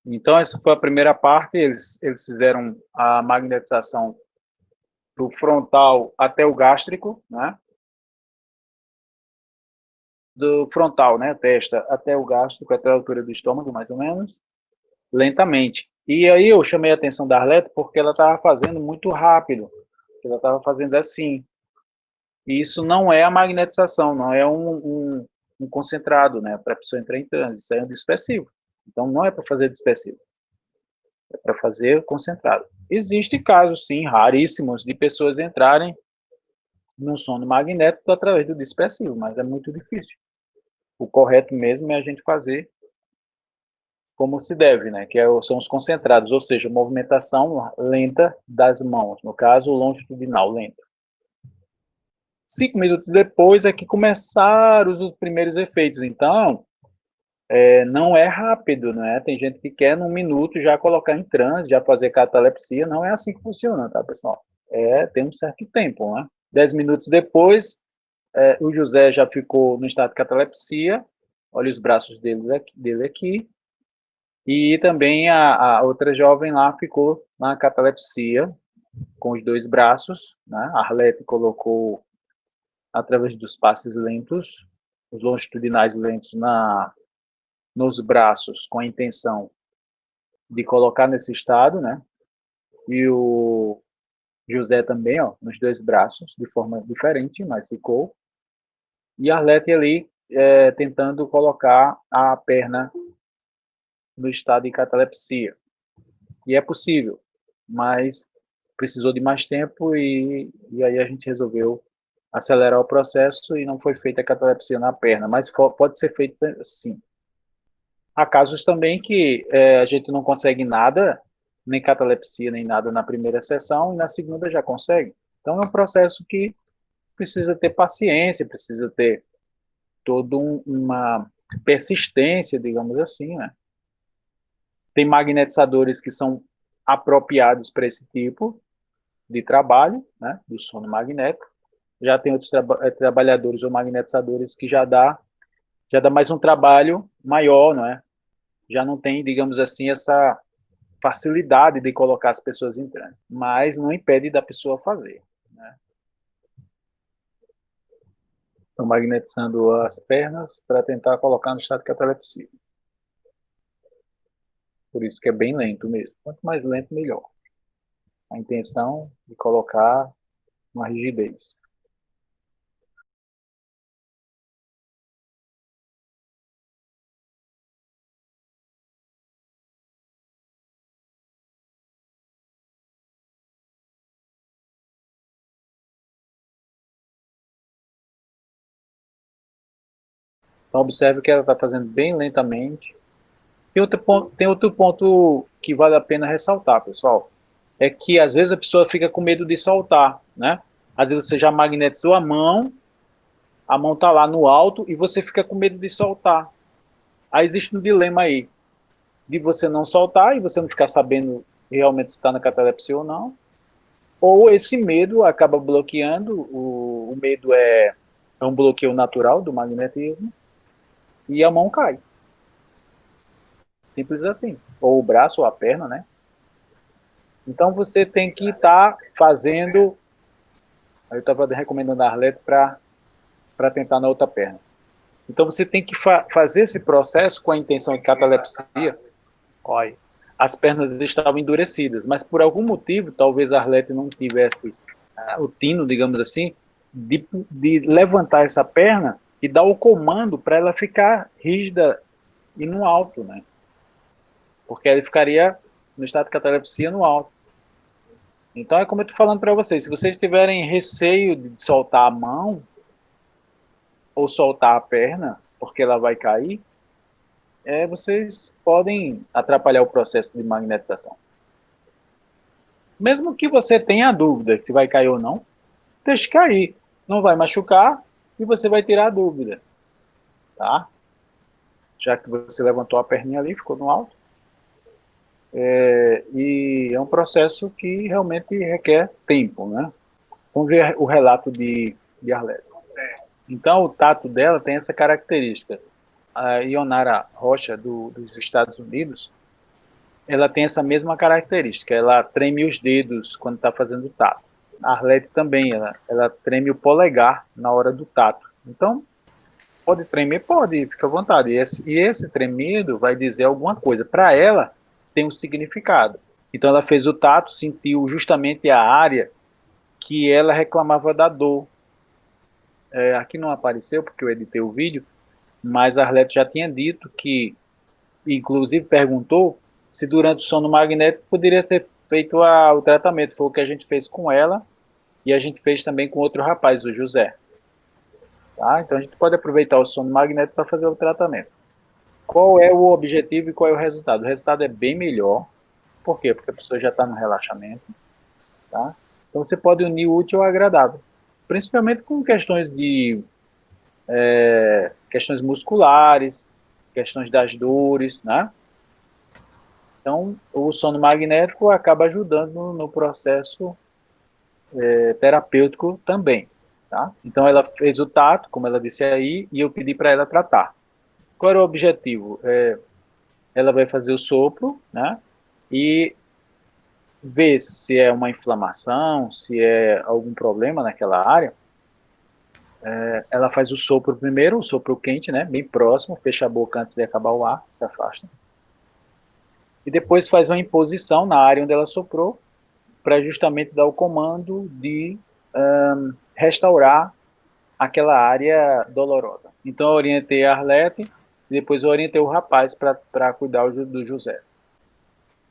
Então, essa foi a primeira parte, eles fizeram a magnetização do frontal até o gástrico, né? Do frontal, né, testa, até o gástrico, até a altura do estômago, mais ou menos, lentamente. E aí eu chamei a atenção da Arlete porque ela estava fazendo muito rápido, ela estava fazendo assim. E isso não é a magnetização, não é um concentrado, né, para a pessoa entrar em transe, isso é um dispersivo. Então não é para fazer dispersivo, é para fazer concentrado. Existe casos, sim, raríssimos, de pessoas entrarem num sono magnético através do dispersivo, mas é muito difícil. O correto mesmo é a gente fazer como se deve, né? São os concentrados, ou seja, movimentação lenta das mãos, no caso, longitudinal lenta. 5 minutos depois é que começaram os primeiros efeitos. Então, não é rápido, né? Tem gente que quer num minuto já colocar em transe, já fazer catalepsia. Não é assim que funciona, tá, pessoal? Tem um certo tempo, né? 10 minutos depois, o José já ficou no estado de catalepsia. Olha os braços dele aqui. E também a outra jovem lá ficou na catalepsia, com os dois braços, né? A Arlete colocou, através dos passes lentos, os longitudinais lentos nos braços, com a intenção de colocar nesse estado, né? E o José também, ó, nos dois braços, de forma diferente, mas ficou. E a Arlete ali, tentando colocar a perna no estado de catalepsia. E é possível, mas precisou de mais tempo e aí a gente resolveu acelerar o processo e não foi feita a catalepsia na perna, mas pode ser feito sim. Há casos também que a gente não consegue nada, nem catalepsia, nem nada na primeira sessão, e na segunda já consegue. Então é um processo que precisa ter paciência, precisa ter toda uma persistência, digamos assim, né? Tem magnetizadores que são apropriados para esse tipo de trabalho, né, do sono magnético. Já tem outros trabalhadores ou magnetizadores que já dá mais um trabalho maior, não é? Já não tem, digamos assim, essa facilidade de colocar as pessoas em transe, mas não impede da pessoa fazer, né? Estão magnetizando as pernas para tentar colocar no estado de catalepsia. Por isso que é bem lento mesmo. Quanto mais lento, melhor. A intenção de colocar uma rigidez. Então, observe que ela está fazendo bem lentamente. Tem outro ponto que vale a pena ressaltar, pessoal. É que às vezes a pessoa fica com medo de soltar, né? Às vezes você já magnetizou a mão está lá no alto e você fica com medo de soltar. Aí existe um dilema aí, de você não soltar e você não ficar sabendo realmente se está na catalepsia ou não. Ou esse medo acaba bloqueando, o medo é um bloqueio natural do magnetismo e a mão cai. Simples assim. Ou o braço ou a perna, né? Então você tem que estar fazendo. Eu estava recomendando a Arlete para tentar na outra perna. Então você tem que fazer esse processo com a intenção de catalepsia. Olha, as pernas estavam endurecidas, mas por algum motivo, talvez a Arlete não tivesse o tino, digamos assim, de levantar essa perna e dar o comando para ela ficar rígida e no alto, né? Porque ela ficaria no estado de catalepsia no alto. Então é como eu estou falando para vocês, se vocês tiverem receio de soltar a mão ou soltar a perna, porque ela vai cair, vocês podem atrapalhar o processo de magnetização. Mesmo que você tenha dúvida se vai cair ou não, deixe cair. Não vai machucar e você vai tirar a dúvida, tá? Já que você levantou a perninha ali, ficou no alto. E é um processo que realmente requer tempo, né? Vamos ver o relato de Arlete. Então, o tato dela tem essa característica. A Ionara Rocha, dos Estados Unidos, ela tem essa mesma característica, ela treme os dedos quando está fazendo o tato. A Arlete também, ela treme o polegar na hora do tato. Então, pode tremer? Pode, fica à vontade. E esse tremido vai dizer alguma coisa. Para ela, tem um significado. Então, ela fez o tato, sentiu justamente a área que ela reclamava da dor. Aqui não apareceu, porque eu editei o vídeo, mas a Arlete já tinha dito que, inclusive perguntou, se durante o sono magnético poderia ter feito o tratamento. Foi o que a gente fez com ela e a gente fez também com outro rapaz, o José. Tá? Então a gente pode aproveitar o sono magnético para fazer o tratamento. Qual é o objetivo e qual é o resultado? O resultado é bem melhor. Por quê? Porque a pessoa já está no relaxamento. Tá? Então você pode unir o útil ao agradável. Principalmente com questões de questões musculares, questões das dores, né? Então, o sono magnético acaba ajudando no processo terapêutico também, tá? Então, ela fez o tato, como ela disse aí, e eu pedi para ela tratar. Qual era o objetivo? Ela vai fazer o sopro, né? E ver se é uma inflamação, se é algum problema naquela área. Ela faz o sopro primeiro, o sopro quente, né? Bem próximo, fecha a boca antes de acabar o ar, se afasta. E depois faz uma imposição na área onde ela soprou, para justamente dar o comando de restaurar aquela área dolorosa. Então eu orientei a Arlete e depois eu orientei o rapaz para cuidar do José.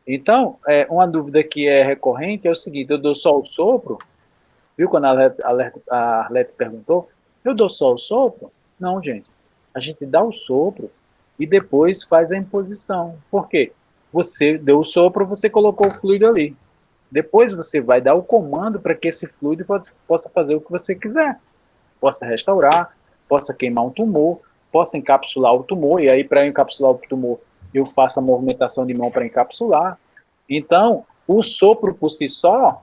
Então, uma dúvida que é recorrente é o seguinte: eu dou só o sopro? Viu quando a Arlete perguntou? Eu dou só o sopro? Não, gente. A gente dá o sopro e depois faz a imposição. Por quê? Você deu o sopro, você colocou o fluido ali. Depois você vai dar o comando para que esse fluido possa fazer o que você quiser. Possa restaurar, possa queimar um tumor, possa encapsular o tumor, e aí para encapsular o tumor eu faço a movimentação de mão para encapsular. Então, o sopro por si só,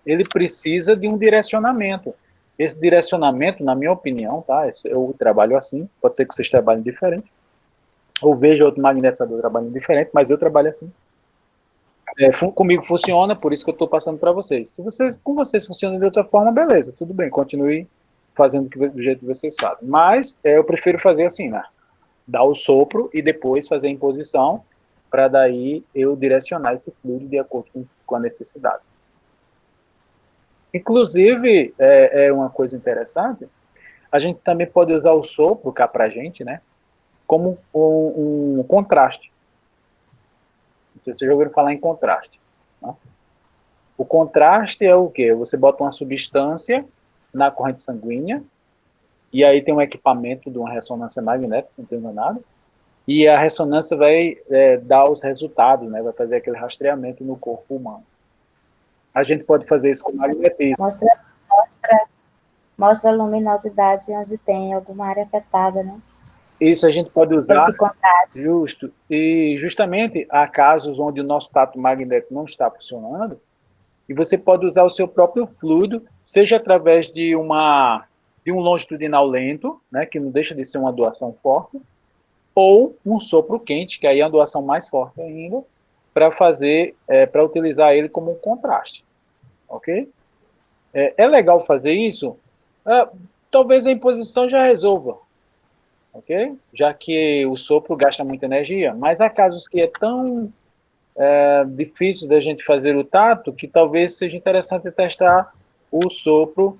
ele precisa de um direcionamento. Esse direcionamento, na minha opinião, tá? Eu trabalho assim, pode ser que vocês trabalhem diferente, ou veja outro magnetizador trabalhando diferente, mas eu trabalho assim. Comigo funciona, por isso que eu estou passando para vocês. Se com vocês funciona de outra forma, beleza, tudo bem, continue fazendo do jeito que vocês fazem. Mas eu prefiro fazer assim, né? Dar o sopro e depois fazer a imposição, para daí eu direcionar esse fluido de acordo com a necessidade. Inclusive, uma coisa interessante, a gente também pode usar o sopro, cá para a gente, né? Como um contraste. Não sei se vocês já ouviram falar em contraste. Né? O contraste é o quê? Você bota uma substância na corrente sanguínea, e aí tem um equipamento de uma ressonância magnética, não tem nada, e a ressonância vai dar os resultados, né? Vai fazer aquele rastreamento no corpo humano. A gente pode fazer isso com magnetismo. Mostra, mostra a luminosidade onde tem alguma área afetada, né? Isso a gente pode usar, Esse contraste. justo, e justamente há casos onde o nosso tato magnético não está funcionando, e você pode usar o seu próprio fluido, seja através de um longitudinal lento, né, que não deixa de ser uma doação forte, ou um sopro quente, que aí é uma doação mais forte ainda, para utilizar ele como um contraste, ok? É legal fazer isso? Talvez a imposição já resolva, ok? Já que o sopro gasta muita energia, mas há casos que é tão difícil da gente fazer o tato que talvez seja interessante testar o sopro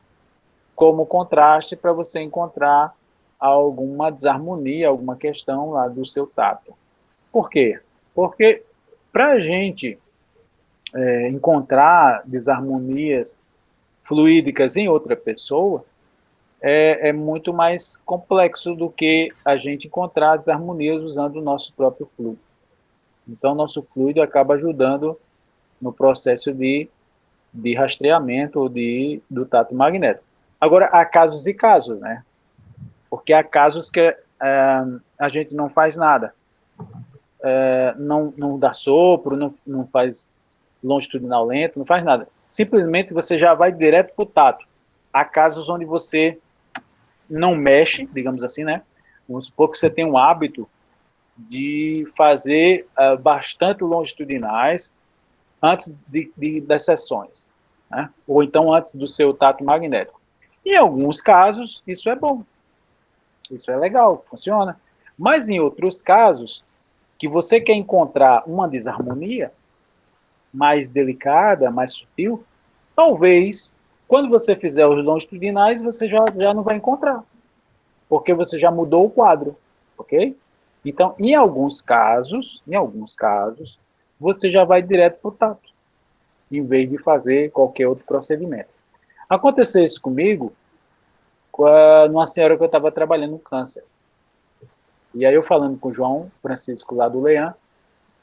como contraste para você encontrar alguma desarmonia, alguma questão lá do seu tato. Por quê? Porque para a gente encontrar desarmonias fluídicas em outra pessoa, é muito mais complexo do que a gente encontrar desarmonias usando o nosso próprio fluido. Então, nosso fluido acaba ajudando no processo de rastreamento ou do tato magnético. Agora, há casos e casos, né? Porque há casos que a gente não faz nada. Não dá sopro, não faz longitudinal lento, não faz nada. Simplesmente você já vai direto para o tato. Há casos onde você não mexe, digamos assim, né? Vamos supor que você tem um hábito de fazer bastante longitudinais antes das sessões, né? Ou então antes do seu tato magnético. Em alguns casos, isso é bom, isso é legal, funciona. Mas em outros casos, que você quer encontrar uma desarmonia mais delicada, mais sutil, talvez, quando você fizer os longitudinais, você já não vai encontrar, porque você já mudou o quadro, ok? Então, em alguns casos, você já vai direto para o tato, em vez de fazer qualquer outro procedimento. Aconteceu isso comigo com uma senhora que eu estava trabalhando no câncer. E aí eu falando com o João Francisco lá do Leão,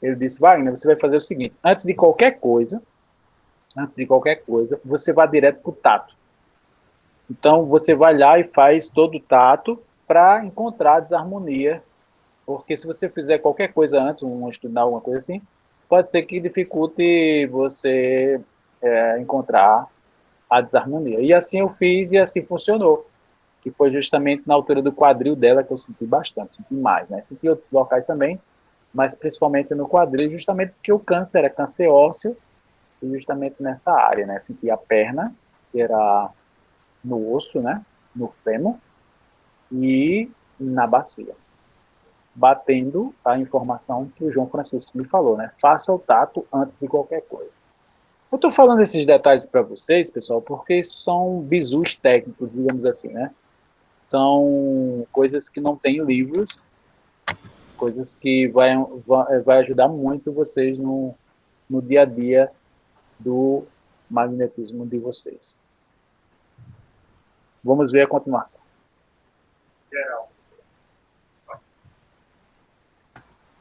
ele disse, Wagner, você vai fazer o seguinte, antes de qualquer coisa, você vai direto para o tato. Então, você vai lá e faz todo o tato para encontrar a desarmonia, porque se você fizer qualquer coisa antes, estudar alguma coisa assim, pode ser que dificulte você encontrar a desarmonia. E assim eu fiz e assim funcionou, que foi justamente na altura do quadril dela que eu senti bastante, senti mais, né? Senti outros locais também, mas principalmente no quadril, justamente porque o câncer é câncer ósseo, e justamente nessa área, né? Senti a perna, que era no osso, né? No fêmur, e na bacia. Batendo a informação que o João Francisco me falou, né? Faça o tato antes de qualquer coisa. Eu estou falando esses detalhes para vocês, pessoal, porque isso são bizus técnicos, digamos assim, né? São coisas que não tem livros, coisas que vai ajudar muito vocês no dia a dia do magnetismo de vocês. Vamos ver a continuação.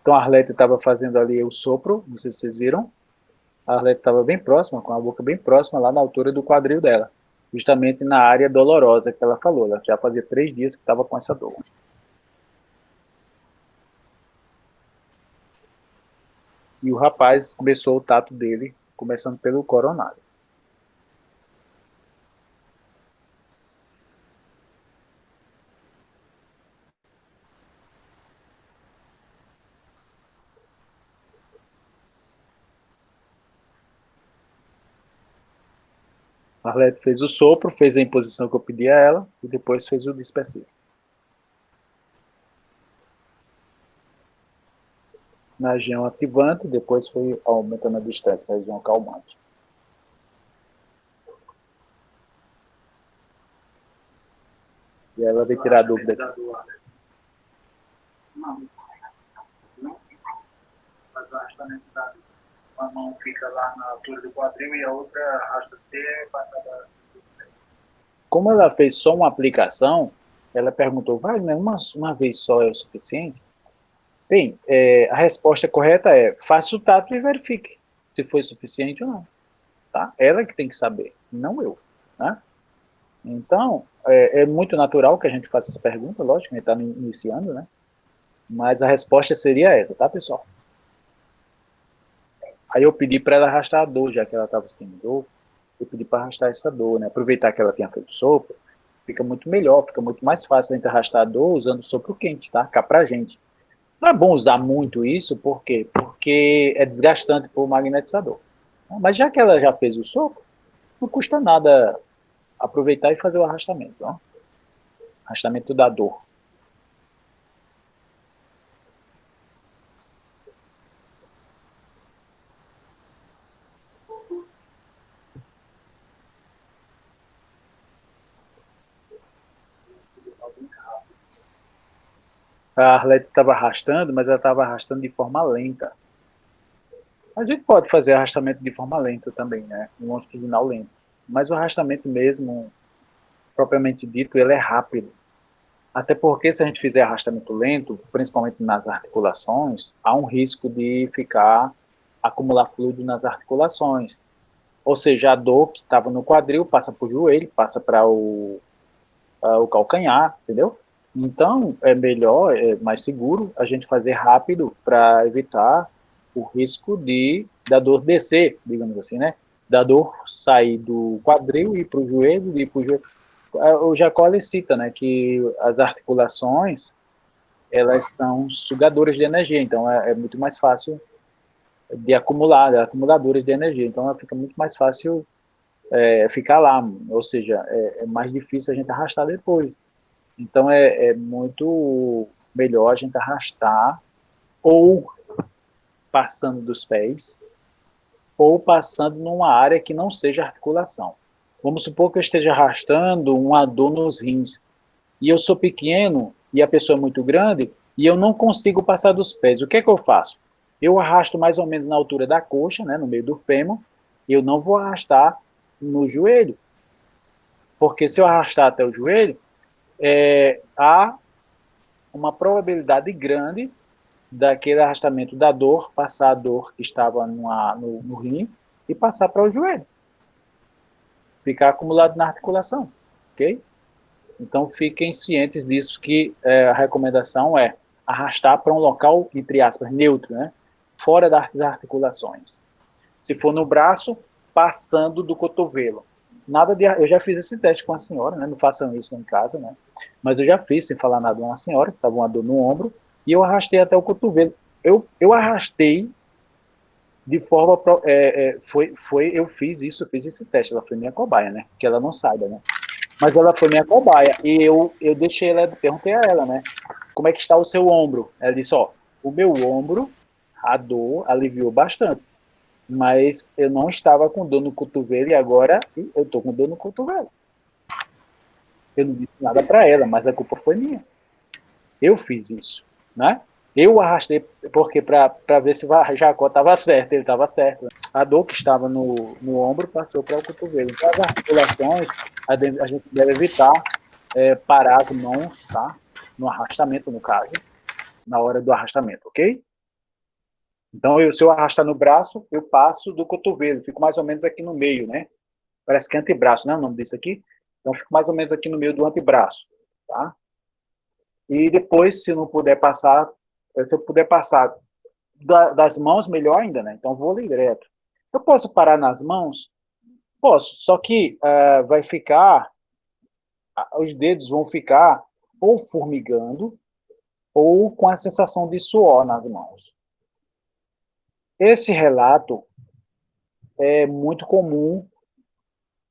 Então a Arlete estava fazendo ali o sopro, não sei se vocês viram. A Arlete estava bem próxima, com a boca bem próxima, lá na altura do quadril dela. Justamente na área dolorosa que ela falou. Ela já fazia 3 dias que estava com essa dor. E o rapaz começou o tato dele, começando pelo coronário. A Arlete fez o sopro, fez a imposição que eu pedi a ela, e depois fez o dispersivo. Na região ativante, depois foi aumentando a distância, na região calmante. E ela veio tirar a dúvida aqui. Não. Faz o arrastamento da uma mão fica lá na altura do quadril e a outra arrasta até passada. Como ela fez só uma aplicação, ela perguntou, Wagner, uma vez só é o suficiente? Bem, a resposta correta é, faça o tato e verifique se foi suficiente ou não. Tá? Ela que tem que saber, não eu. Né? Então, é muito natural que a gente faça essa pergunta, lógico, a gente está iniciando, né? Mas a resposta seria essa, tá, pessoal? Aí eu pedi para ela arrastar a dor, já que ela estava sentindo dor, eu pedi para arrastar essa dor, né? Aproveitar que ela tinha feito sopro, fica muito melhor, fica muito mais fácil a gente arrastar a dor usando sopro quente, tá? Cá pra gente. Não é bom usar muito isso, por quê? Porque é desgastante para o magnetizador. Mas já que ela já fez o sopro, não custa nada aproveitar e fazer o arrastamento, ó. Arrastamento da dor. A Arlete estava arrastando, mas ela estava arrastando de forma lenta. A gente pode fazer arrastamento de forma lenta também, né? Um longitudinal lento. Mas o arrastamento mesmo, propriamente dito, ele é rápido. Até porque se a gente fizer arrastamento lento, principalmente nas articulações, há um risco de acumular fluido nas articulações. Ou seja, a dor que estava no quadril passa para o joelho, passa para o calcanhar, entendeu? Então, é melhor, é mais seguro a gente fazer rápido para evitar o risco da dor descer, digamos assim, né? Da dor sair do quadril e ir para o joelho, ir para o joelho. O Jacó cita, né, que as articulações, elas são sugadoras de energia, então é muito mais fácil de acumular, acumuladoras de energia, então ela fica muito mais fácil ficar lá, ou seja, é mais difícil a gente arrastar depois. Então é muito melhor a gente arrastar ou passando dos pés ou passando numa área que não seja articulação. Vamos supor que eu esteja arrastando uma dor nos rins e eu sou pequeno e a pessoa é muito grande e eu não consigo passar dos pés. O que é que eu faço? Eu arrasto mais ou menos na altura da coxa, né, no meio do fêmur, e eu não vou arrastar no joelho, porque se eu arrastar até o joelho, há uma probabilidade grande daquele arrastamento da dor passar a dor que estava no rim e passar para o joelho, ficar acumulado na articulação, ok? Então fiquem cientes disso, que a recomendação é arrastar para um local, entre aspas, neutro, né? Fora das articulações. Se for no braço, passando do cotovelo. Nada de, eu já fiz esse teste com a senhora, né? Não façam isso em casa, né? Mas eu já fiz, sem falar nada, uma senhora que estava uma dor no ombro, e eu arrastei até o cotovelo. Eu arrastei de forma. Eu fiz isso, eu fiz esse teste. Ela foi minha cobaia, né? Que ela não saiba, né? Mas ela foi minha cobaia. E eu deixei ela, perguntei a ela, né? Como é que está o seu ombro? Ela disse, ó, o meu ombro, a dor aliviou bastante. Mas eu não estava com dor no cotovelo e agora eu estou com dor no cotovelo. Eu não disse nada para ela, mas a culpa foi minha. Eu fiz isso, né? Eu arrastei, porque para ver se o Jacó estava certo, ele estava certo. A dor que estava no ombro passou para o cotovelo. Então, as articulações, a gente deve evitar parar as mãos, tá? No arrastamento, no caso, na hora do arrastamento, ok? Então, se eu arrastar no braço, eu passo do cotovelo, fico mais ou menos aqui no meio, né? Parece que é antebraço, né? O nome disso aqui. Então, fico mais ou menos aqui no meio do antebraço, tá? E depois, se não puder passar, se eu puder passar das mãos, melhor ainda, né? Então, vou ali direto. Eu posso parar nas mãos? Posso, só que vai ficar, os dedos vão ficar ou formigando ou com a sensação de suor nas mãos. Esse relato é muito comum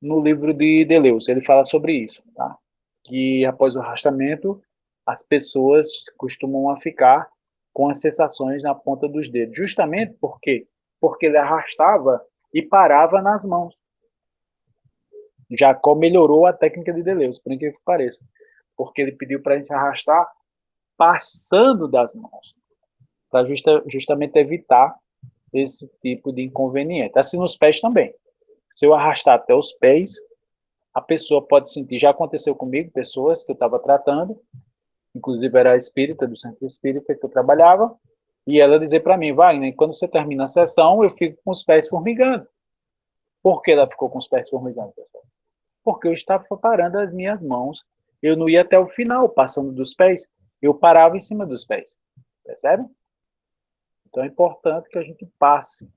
no livro de Deleuze, ele fala sobre isso, tá? Que após o arrastamento, as pessoas costumam ficar com as sensações na ponta dos dedos, justamente porque ele arrastava e parava nas mãos. Jacó melhorou a técnica de Deleuze, por incrível que pareça, porque ele pediu para a gente arrastar passando das mãos, para justamente evitar esse tipo de inconveniente. Assim nos pés também. Se eu arrastar até os pés, a pessoa pode sentir. Já aconteceu comigo, pessoas que eu estava tratando, inclusive era a espírita, do centro espírita que eu trabalhava, e ela dizer para mim, Wagner, quando você termina a sessão, eu fico com os pés formigando. Por que ela ficou com os pés formigando, pessoal? Porque eu estava parando as minhas mãos. Eu não ia até o final, passando dos pés, eu parava em cima dos pés. Percebe? Então é importante que a gente passe,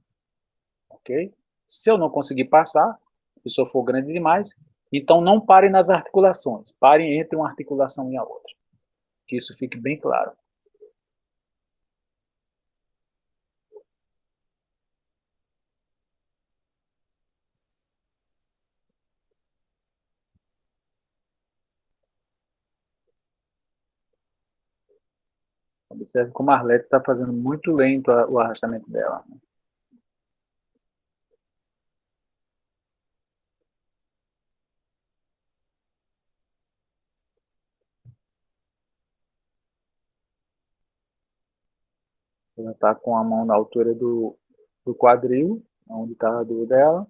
ok? Se eu não conseguir passar, a pessoa for grande demais, então não pare nas articulações, pare entre uma articulação e a outra. Que isso fique bem claro. Observe como a Arlete está fazendo muito lento o arrastamento dela. Ela está com a mão na altura do quadril, onde está a dor dela,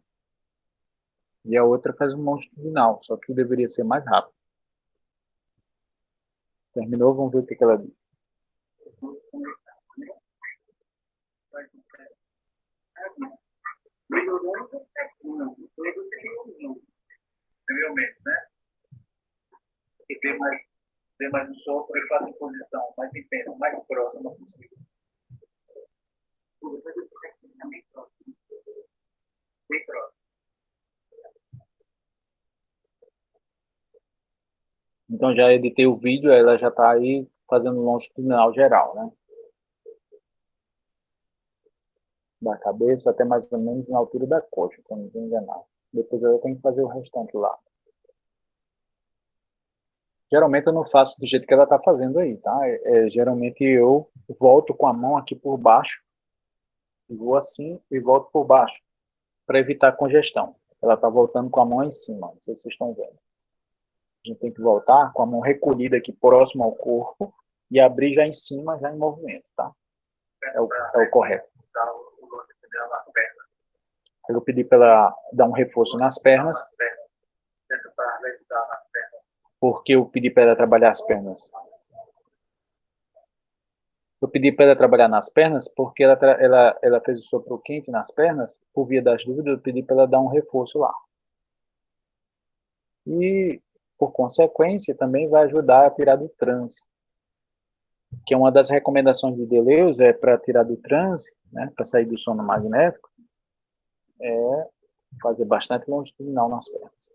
e a outra faz um longitudinal, só que deveria ser mais rápido. Terminou, vamos ver o que ela diz. Provavelmente, né? E tem mais um sopro e faz posição mais intensa, mais próxima possível. Bem próximo. Então já editei o vídeo, ela já está aí fazendo longitudinal geral, né? Da cabeça até mais ou menos na altura da coxa, se eu não estou enganado. Depois eu tenho que fazer o restante lá. Geralmente eu não faço do jeito que ela está fazendo aí, tá? Geralmente eu volto com a mão aqui por baixo, vou assim e volto por baixo, para evitar congestão. Ela está voltando com a mão em cima, não sei se vocês estão vendo. A gente tem que voltar com a mão recolhida aqui próximo ao corpo e abrir já em cima, já em movimento, tá? É o correto. Eu pedi para ela dar um reforço nas pernas. Porque eu pedi para ela trabalhar as pernas? Eu pedi para ela trabalhar nas pernas porque ela fez o sopro quente nas pernas. Por via das dúvidas, eu pedi para ela dar um reforço lá. E, por consequência, também vai ajudar a tirar do transe. Que é uma das recomendações de Deleuze, para tirar do transe, né, para sair do sono magnético, é fazer bastante longitudinal nas pernas.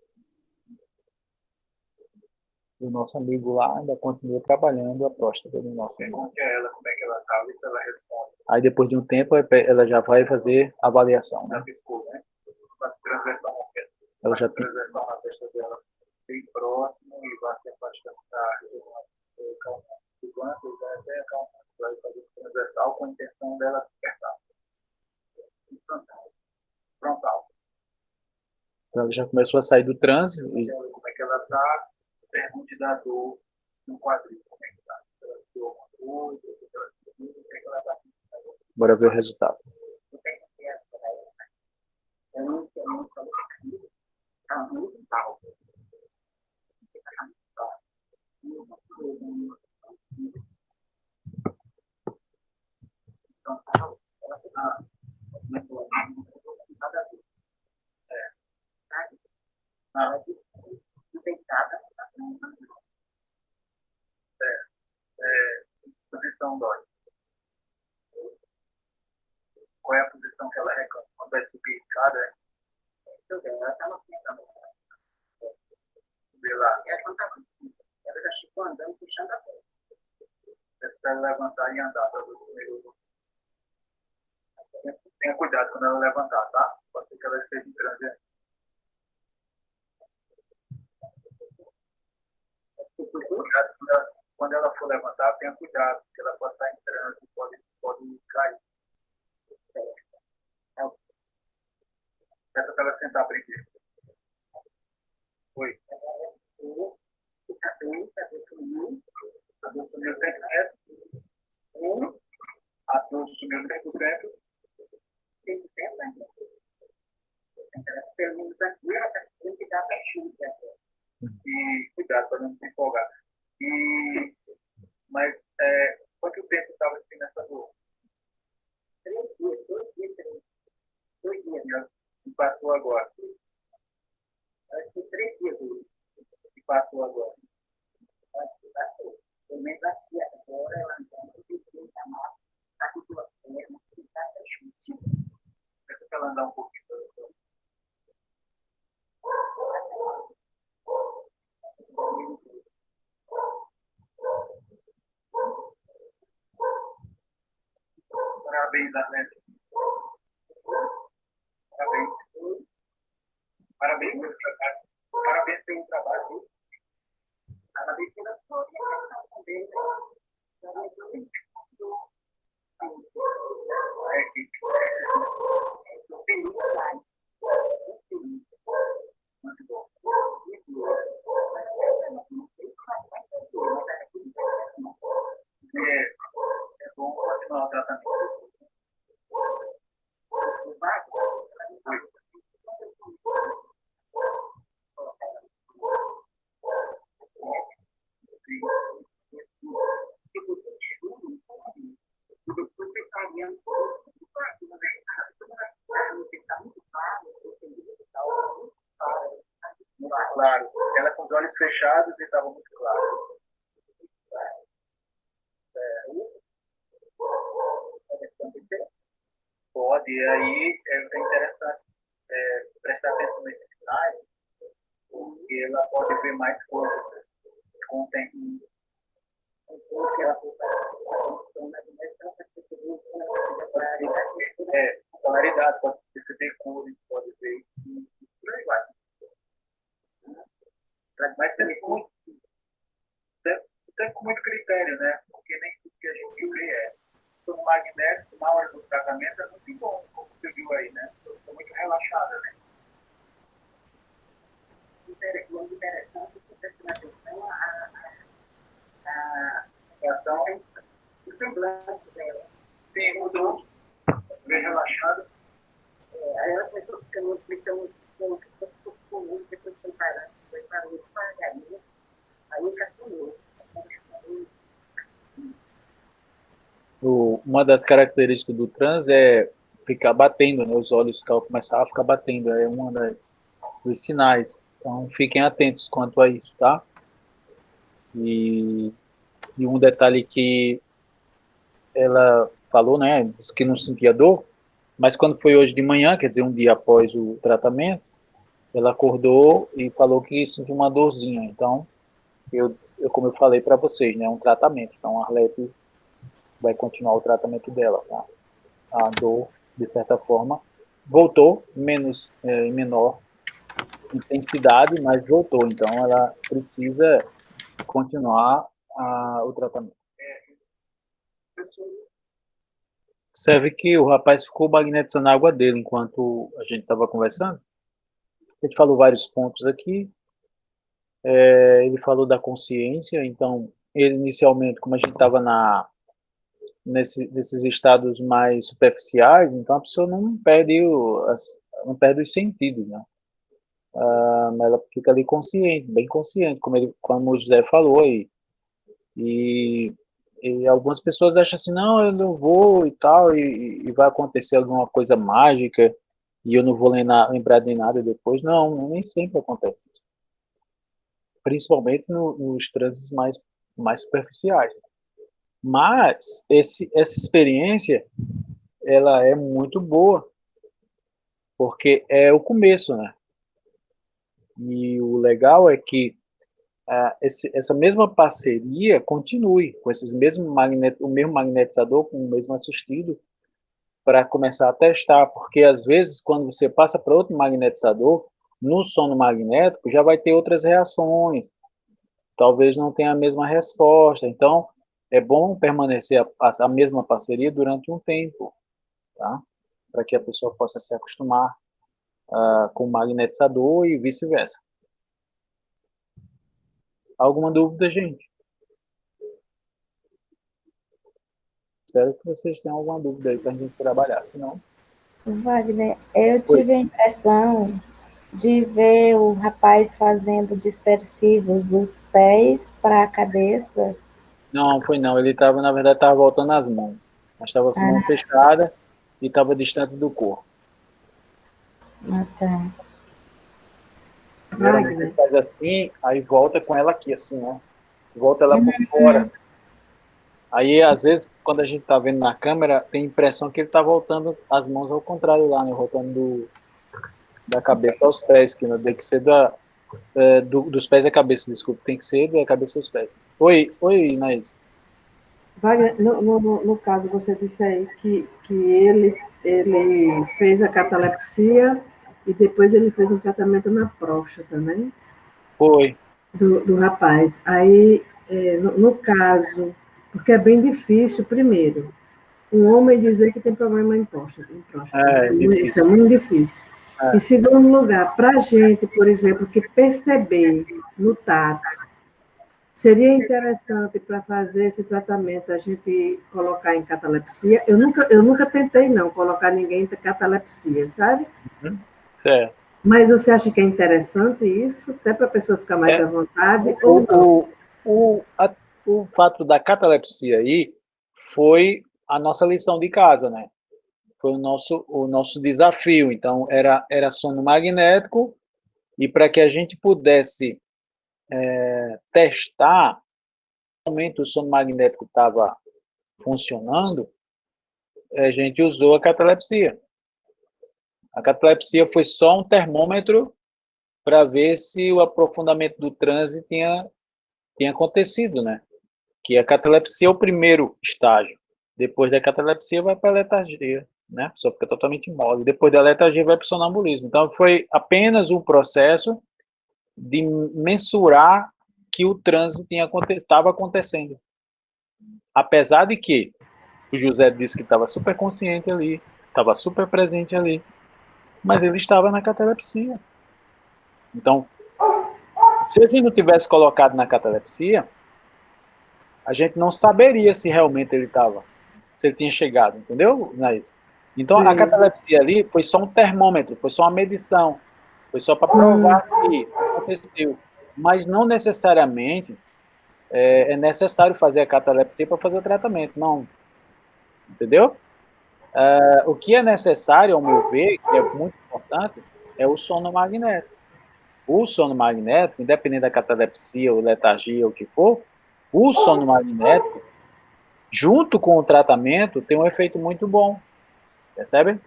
E o nosso amigo lá ainda continua trabalhando a próstata do nosso irmão. Como é que ela estava e ela responde. Aí depois de um tempo ela já vai fazer a avaliação, né? Ela já tem na testa dela bem próximo e vai se afastando da região do glândula e vai até acalmando. Vai fazer transversal com a intenção dela despertar. Frontal. Então ela já começou a sair do transe. E como é que ela está? Pergunte da dor no quadril. Como é que está? Ela tirou uma coisa, como é que ela está? Bora ver o resultado. Eu não sei. Está muito alto. Posição dói. Qual é a posição que ela reclama? Quando vai subir escada, é? Ela está no fim também. Vê lá. Ela já chegou andando, puxando a perna. É para ela levantar e andar. Tenha cuidado quando ela levantar, tá? Pode ser que ela esteja em transe. Quando ela for levantar, tenha cuidado, porque ela pode estar em transe, pode cair. Essa para ela sentar primeiro. Oi. A dor sumiu 100%. A dor sumiu 100%. 100%. Pergunta aqui, ela tem que dar peixinha. E cuidado para não se empolgar. Mas quanto tempo estava assim nessa dor? 3 dias, 2 dias. E passou agora? Acho que 3 dias. E passou agora? Acho que passou. Pelo menos aqui agora, ela não tem chamar. Está com duas pernas, está fechando. Deixa ela andar um pouquinho. Parabéns, Arnete. Parabéns. Parabéns pelo trabalho. Parabéns pelo trabalho. Parabéns pela sua orientação também. Estou feliz, pai. Muito bom. É bom continuar o tratamento. Claro, ela com os olhos fechados e estava muito claro. Pode, e aí é interessante prestar atenção nesses sinais, porque ela pode ver mais coisas com o tempo. Polaridade, pode ser cores, pode ser por aí vai. Mas tem muito critério, né? Porque nem tudo que a gente vê é. O magnético, na hora do tratamento, é muito bom, como você viu aí, né? Estou muito relaxada, né? Muito interessante, você prestar atenção a reação, o semblante dela. Sim, mudou, bem relaxada. Aí ela começou ficando depois foi parando, devagarinho, aí caçou. Uma das características do transe é ficar batendo, né? Os olhos começar a ficar batendo, é dos sinais. Então, fiquem atentos quanto a isso, tá? E um detalhe que ela falou, né? Disse que não sentia dor, mas quando foi hoje de manhã, quer dizer, um dia após o tratamento, ela acordou e falou que sentiu uma dorzinha. Então, como eu falei para vocês, né? É um tratamento. Então, a Arlete vai continuar o tratamento dela, tá? A dor, de certa forma, voltou, em menor intensidade, mas voltou. Então, ela precisa continuar o tratamento. Observe que o rapaz ficou magnetizando a água dele enquanto a gente estava conversando. A gente falou vários pontos aqui. Ele falou da consciência. Então, ele inicialmente, como a gente estava nesses estados mais superficiais, então a pessoa não perde os sentidos, né? Mas ela fica ali consciente, bem consciente, como o José falou aí. E algumas pessoas acham assim, não, eu não vou e tal, e vai acontecer alguma coisa mágica, e eu não vou lembrar de nada depois. Não, nem sempre acontece. Principalmente nos trânsitos mais superficiais. Mas essa experiência, ela é muito boa, porque é o começo, né? E o legal é que essa mesma parceria continue com o mesmo magnetizador, com o mesmo assistido, para começar a testar, porque às vezes quando você passa para outro magnetizador, no sono magnético já vai ter outras reações, talvez não tenha a mesma resposta. Então, é bom permanecer a mesma parceria durante um tempo, tá? Para que a pessoa possa se acostumar com o magnetizador e vice-versa. Alguma dúvida, gente? Espero que vocês tenham alguma dúvida aí para a gente trabalhar, senão... Wagner, eu tive a impressão de ver o rapaz fazendo dispersivos dos pés para a cabeça. Não, foi não. Ele estava, na verdade, estava voltando as mãos. Mas estava com a mão fechada e estava distante do corpo. Ah, tá. Geralmente ele faz assim, aí volta com ela aqui, assim, né? Volta ela por fora. Aí, às vezes, quando a gente está vendo na câmera, tem a impressão que ele está voltando as mãos ao contrário lá, né? Voltando da cabeça aos pés, que não tem que ser dos pés à cabeça, desculpa. Tem que ser da cabeça aos pés. Oi, Inaís. Wagner, no caso, você disse aí que ele fez a catalepsia e depois ele fez um tratamento na próstata, né? Foi. Do rapaz. Aí, no caso, porque é bem difícil, primeiro, um homem dizer que tem problema em próstata. Isso é muito difícil. Em segundo lugar, para a gente, por exemplo, que perceber no tato, seria interessante para fazer esse tratamento a gente colocar em catalepsia. Eu nunca tentei, não, colocar ninguém em catalepsia, sabe? Certo. Mas você acha que é interessante isso? Até para a pessoa ficar mais à vontade? Ou não? O fato da catalepsia aí foi a nossa lição de casa, né? Foi o nosso desafio. Então, era sono magnético, e para que a gente pudesse testar momento o sono magnético estava funcionando, a gente usou a catalepsia. A catalepsia foi só um termômetro para ver se o aprofundamento do transe tinha acontecido, né? que a catalepsia é o primeiro estágio. Depois da catalepsia vai para a letargia, né? A pessoa fica totalmente imóvel. Depois da letargia vai para o sonambulismo. Então foi apenas um processo de mensurar que o transe estava acontecendo. Apesar de que o José disse que estava super consciente ali, estava super presente ali, mas ele estava na catalepsia. Então, se a gente não tivesse colocado na catalepsia, a gente não saberia se realmente ele estava, se ele tinha chegado, entendeu, Naís? Então, a catalepsia ali foi só um termômetro, foi só uma medição, foi só para provar que aconteceu. Mas não necessariamente é necessário fazer a catalepsia para fazer o tratamento, não. Entendeu? O que é necessário, ao meu ver, que é muito importante, é o sono magnético. O sono magnético, independente da catalepsia ou letargia ou o que for, o sono magnético, junto com o tratamento, tem um efeito muito bom. Percebe?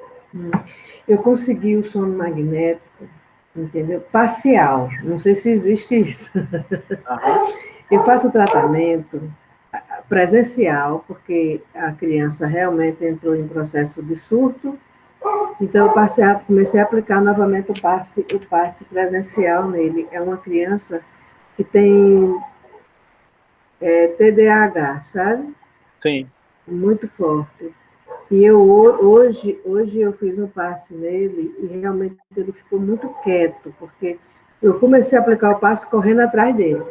Eu consegui o sono magnético, entendeu? Parcial. Não sei se existe isso. Eu faço o tratamento presencial, porque a criança realmente entrou em processo de surto. Então, eu comecei a aplicar novamente o passe presencial nele. É uma criança que tem TDAH, sabe? Sim. Muito forte. E hoje eu fiz um passe nele e realmente ele ficou muito quieto, porque eu comecei a aplicar o passe correndo atrás dele.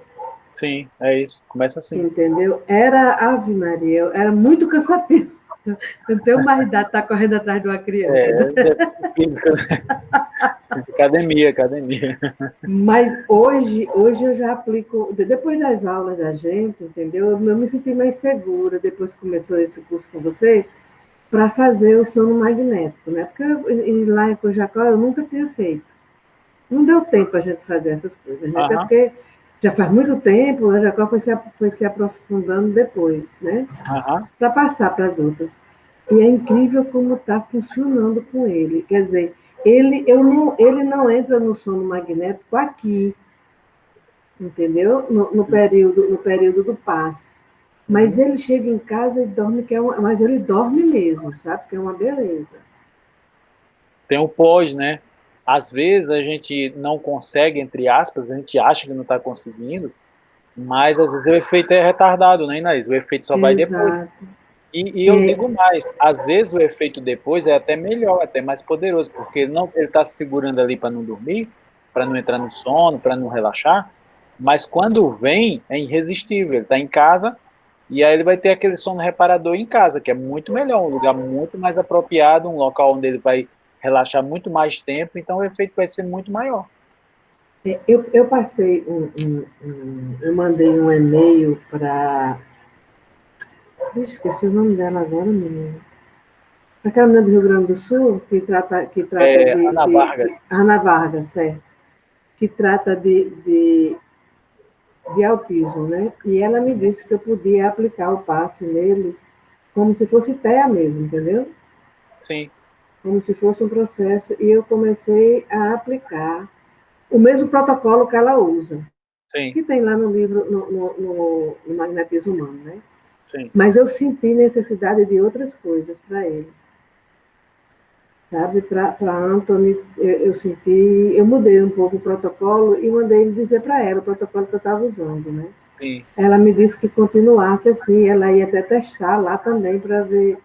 Sim, é isso. Começa assim. Entendeu? Era, Ave Maria, era muito cansativo. Eu não tenho mais idade de estar correndo atrás de uma criança. Academia. Mas hoje eu já aplico, depois das aulas da gente, entendeu? Eu me senti mais segura, depois que começou esse curso com você, para fazer o sono magnético, né? Porque lá em Cojacó eu nunca tinha feito. Não deu tempo a gente fazer essas coisas, né? Até porque já faz muito tempo, o Jacó foi se aprofundando depois, né? Para passar para as outras. E é incrível como está funcionando com ele. Quer dizer, ele não entra no sono magnético aqui, entendeu? No período do passe. Mas ele chega em casa e dorme, mas ele dorme mesmo, sabe? Que é uma beleza. Tem o pós, né? Às vezes a gente não consegue, entre aspas, a gente acha que não está conseguindo, mas às vezes o efeito é retardado, né, Inaís? O efeito só vai depois. E eu digo mais, às vezes o efeito depois é até melhor, até mais poderoso, porque não, ele está se segurando ali para não dormir, para não entrar no sono, para não relaxar, mas quando vem é irresistível, ele está em casa e aí ele vai ter aquele sono reparador em casa, que é muito melhor, um lugar muito mais apropriado, um local onde ele vai relaxar muito mais tempo, então o efeito vai ser muito maior. Eu passei eu mandei um e-mail para... Esqueci o nome dela agora, menina. Aquela menina do Rio Grande do Sul, que trata de... Ana Vargas. Ana Vargas, certo. Que trata de autismo, né? E ela me disse que eu podia aplicar o passe nele como se fosse TEA mesmo, entendeu? Sim. Como se fosse um processo. E eu comecei a aplicar o mesmo protocolo que ela usa. Sim. Que tem lá no livro, no Magnetismo Humano, né? Sim. Mas eu senti necessidade de outras coisas para ele. Sabe? Para Anthony, eu mudei um pouco o protocolo e mandei ele dizer para ela o protocolo que eu estava usando, né? Sim. Ela me disse que continuasse assim, ela ia até testar lá também para ver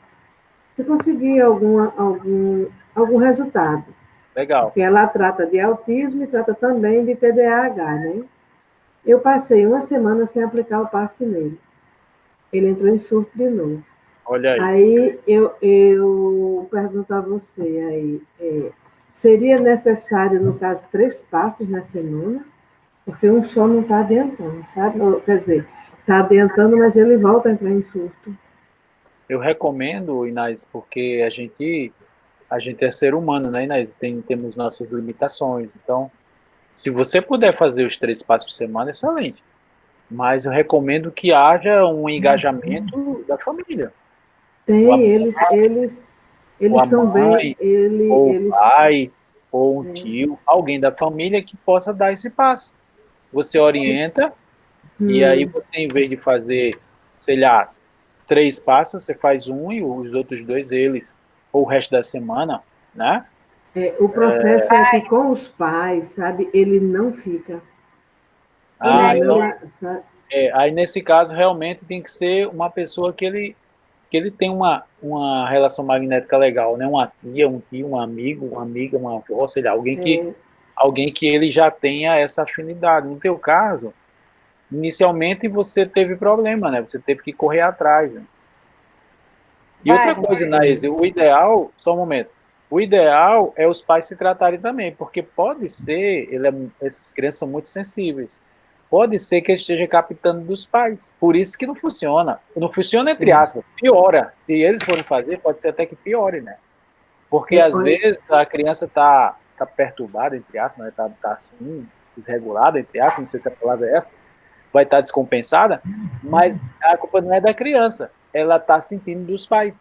se conseguia algum resultado. Legal. Porque ela trata de autismo e trata também de TDAH, né? Eu passei uma semana sem aplicar o passe nele. Ele entrou em surto de novo. Olha aí. Aí eu pergunto a você aí, seria necessário, no caso, 3 passes na semana? Porque um só não está adiantando, sabe? Quer dizer, está adiantando, mas ele volta a entrar em surto. Eu recomendo, Inês, porque a gente é ser humano, né, Inês? Temos nossas limitações. Então, se você puder fazer os 3 passos por semana, excelente. Mas eu recomendo que haja um engajamento da família. Tem, eles são mãe, bem... ou o pai, ou um tio, alguém da família que possa dar esse passo. Você orienta, e aí você, em vez de fazer sei lá, 3 passos, você faz um e os outros 2 eles, ou o resto da semana, né? O processo é que com os pais, sabe, ele não fica. Então, Sabe? aí nesse caso realmente tem que ser uma pessoa que ele tem uma relação magnética legal, né? Uma tia, um tio, um amigo, uma amiga, uma avó, sei lá, alguém que ele já tenha essa afinidade. No teu caso, inicialmente você teve problema, né? Você teve que correr atrás, né? E outra coisa, Naís, o ideal, só um momento, o ideal é os pais se tratarem também, porque pode ser, essas crianças são muito sensíveis, pode ser que ele esteja captando dos pais, por isso que não funciona. Não funciona entre aspas, piora. Se eles forem fazer, pode ser até que piore, né? Porque às vezes a criança tá perturbada, entre aspas, né? Tá assim, desregulada, entre aspas, não sei se a palavra é essa, vai estar descompensada, mas a culpa não é da criança, ela está sentindo dos pais.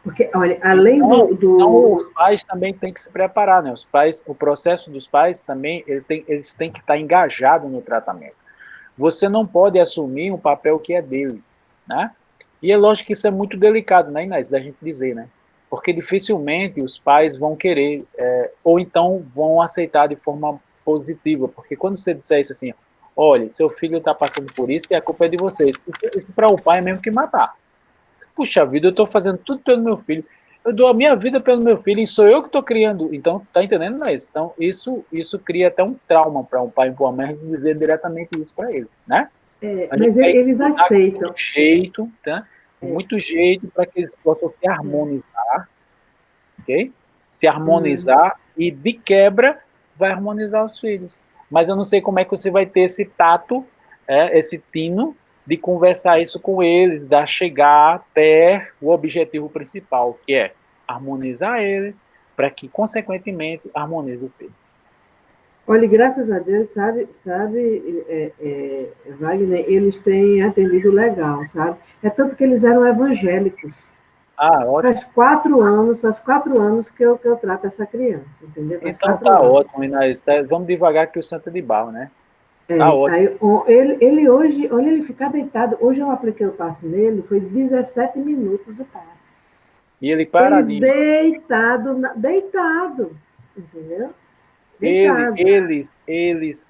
Porque, olha, além então, os pais também têm que se preparar, né? Os pais, o processo dos pais também, eles têm que estar engajados no tratamento. Você não pode assumir um papel que é deles, né? E é lógico que isso é muito delicado, né, Inês, da gente dizer, né? Porque dificilmente os pais vão querer, ou então vão aceitar de forma positiva, porque quando você disser isso assim, olha, seu filho está passando por isso e a culpa é de vocês, isso para o pai é mesmo que matar. Puxa vida, eu estou fazendo tudo pelo meu filho, eu dou a minha vida pelo meu filho e sou eu que estou criando. Então, tá entendendo, Inês? Então, isso cria até um trauma para um pai e para uma mãe dizer diretamente isso para eles, né? Mas eles aceitam. Com muito jeito, tá? Com muito jeito para que eles possam se harmonizar, ok? Se harmonizar e, de quebra, vai harmonizar os filhos. Mas eu não sei como é que você vai ter esse tato, esse tino, de conversar isso com eles, de chegar até o objetivo principal, que é harmonizar eles, para que, consequentemente, harmonize o filho. Olha, graças a Deus, sabe, Wagner, eles têm atendido legal, sabe? É tanto que eles eram evangélicos. Ótimo. Faz 4 anos que eu trato essa criança, entendeu? Então tá ótimo, Inês. Vamos devagar que o santo é de barro, né? Tá ótimo. Aí, ele hoje, olha, ele ficar deitado. Hoje eu apliquei o passe nele, foi 17 minutos o passe. E ele paradinho. Ele deitado, entendeu? Eles,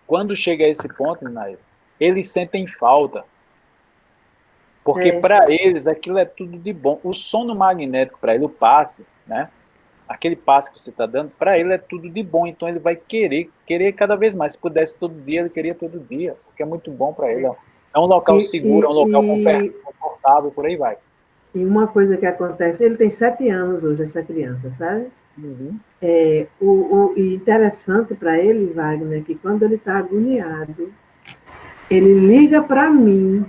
quando chega a esse ponto, Inês, eles sentem falta. Porque para eles aquilo é tudo de bom. O sono magnético para ele, o passe, né? Aquele passe que você está dando, para ele é tudo de bom. Então ele vai querer cada vez mais. Se pudesse todo dia, ele queria todo dia, porque é muito bom para ele. É um local seguro, é um local confortável, por aí vai. E uma coisa que acontece, ele tem 7 anos hoje, essa criança, sabe? Uhum. E interessante para ele, Wagner, que quando ele está agoniado, ele liga para mim.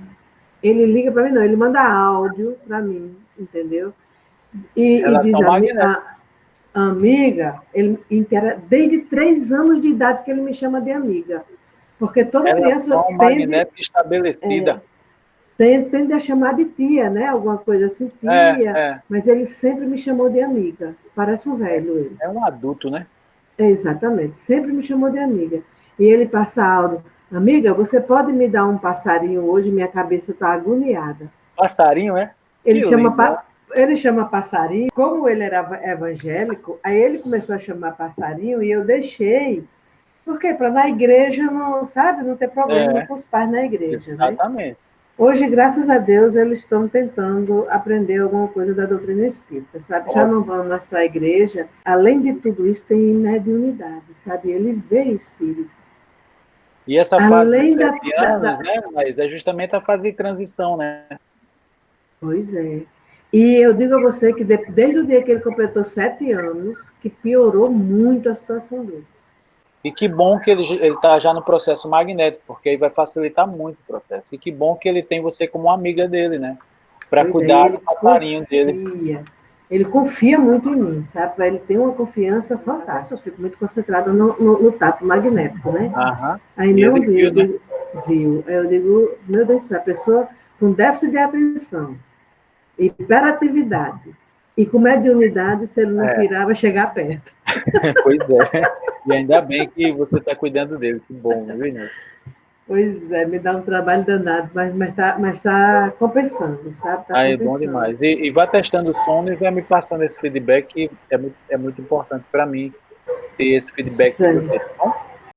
Ele liga para mim, não, ele manda áudio para mim, entendeu? E diz amiga, desde 3 anos de idade que ele me chama de amiga. Porque toda criança magnética estabelecida. Tende a chamar de tia, né? Alguma coisa assim, tia. Mas ele sempre me chamou de amiga. Parece um velho ele. É um adulto, né? Exatamente. Sempre me chamou de amiga. E ele passa áudio. Amiga, você pode me dar um passarinho hoje? Minha cabeça está agoniada. Passarinho, é? Ele chama passarinho. Como ele era evangélico, aí ele começou a chamar passarinho e eu deixei. Por quê? Para na igreja, não ter problema com os pais na igreja. Exatamente. Né? Hoje, graças a Deus, eles estão tentando aprender alguma coisa da doutrina espírita, sabe? Ótimo. Já não vão mais para a igreja. Além de tudo isso, tem mediunidade, sabe? Ele vê espírito. E essa fase de 7 anos, né? Mas é justamente a fase de transição, né? Pois é. E eu digo a você que desde o dia que ele completou 7 anos, que piorou muito a situação dele. E que bom que ele está já no processo magnético, porque aí vai facilitar muito o processo. E que bom que ele tem você como uma amiga dele, né? Para cuidar do passarinho dele. Ele confia muito em mim, sabe? Ele tem uma confiança fantástica. Eu fico muito concentrada no tato magnético, né? Aí não viu. Aí eu digo, meu Deus do céu, a pessoa com déficit de atenção, hiperatividade e com mediunidade, se ele não tirar, vai chegar perto. Pois é. E ainda bem que você está cuidando dele. Que bom, viu, Inês? Pois é, me dá um trabalho danado, mas tá compensando, sabe? Tá Aí é bom compensando. demais. E vá testando o sono e vai me passando esse feedback, que é muito importante para mim ter esse feedback de Sim. vocês. Tá